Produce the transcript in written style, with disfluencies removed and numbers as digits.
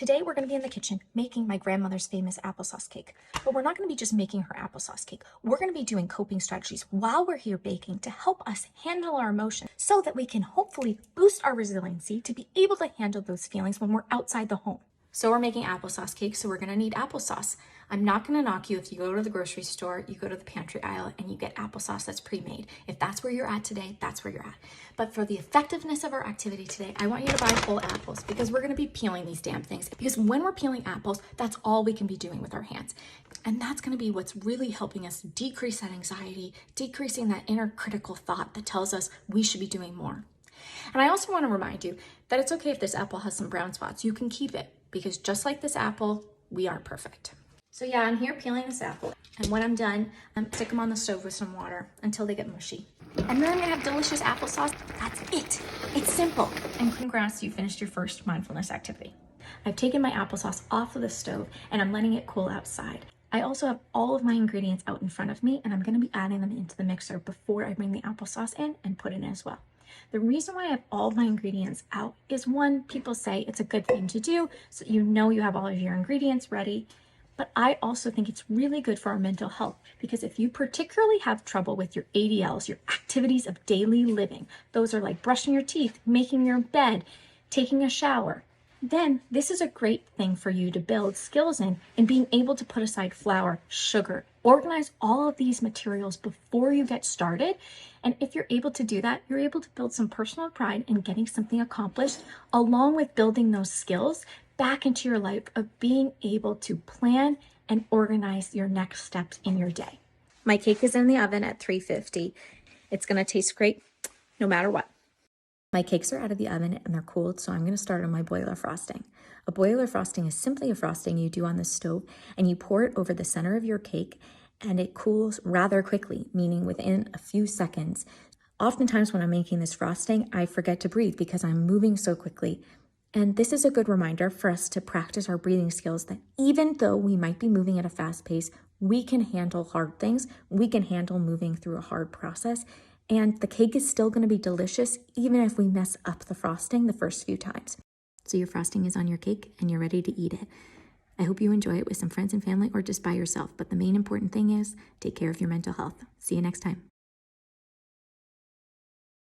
Today we're going to be in the kitchen making my grandmother's famous applesauce cake. But we're not going to be just making her applesauce cake. We're going to be doing coping strategies while we're here baking to help us handle our emotions so that we can hopefully boost our resiliency to be able to handle those feelings when we're outside the home. So we're making applesauce cake, so we're going to need applesauce. I'm not going to knock you if you go to the grocery store, you go to the pantry aisle, and you get applesauce that's pre-made. If that's where you're at today, that's where you're at. But for the effectiveness of our activity today, I want you to buy whole apples because we're going to be peeling these damn things. Because when we're peeling apples, that's all we can be doing with our hands. And that's going to be what's really helping us decrease that anxiety, decreasing that inner critical thought that tells us we should be doing more. And I also want to remind you that it's okay if this apple has some brown spots. You can keep it because just like this apple, we aren't perfect. So yeah, I'm here peeling this apple. And when I'm done, stick them on the stove with some water until they get mushy. And then I'm gonna have delicious applesauce. That's it. It's simple. And congrats, you finished your first mindfulness activity. I've taken my applesauce off of the stove and I'm letting it cool outside. I also have all of my ingredients out in front of me and I'm gonna be adding them into the mixer before I bring the applesauce in and put it in as well. The reason why I have all my ingredients out is one, people say it's a good thing to do so you know you have all of your ingredients ready. But I also think it's really good for our mental health because if you particularly have trouble with your ADLs, your activities of daily living, those are like brushing your teeth, making your bed, taking a shower, then this is a great thing for you to build skills in being able to put aside flour, sugar, organize all of these materials before you get started. And if you're able to do that, you're able to build some personal pride in getting something accomplished, along with building those skills back into your life of being able to plan and organize your next steps in your day. My cake is in the oven at 350. It's going to taste great no matter what. My cakes are out of the oven and they're cooled, so I'm going to start on my boiler frosting. A boiler frosting is simply a frosting you do on the stove and you pour it over the center of your cake and it cools rather quickly, meaning within a few seconds. Oftentimes when I'm making this frosting, I forget to breathe because I'm moving so quickly. And this is a good reminder for us to practice our breathing skills that even though we might be moving at a fast pace, we can handle hard things. We can handle moving through a hard process. And the cake is still going to be delicious even if we mess up the frosting the first few times. So your frosting is on your cake and you're ready to eat it. I hope you enjoy it with some friends and family or just by yourself. But the main important thing is take care of your mental health. See you next time.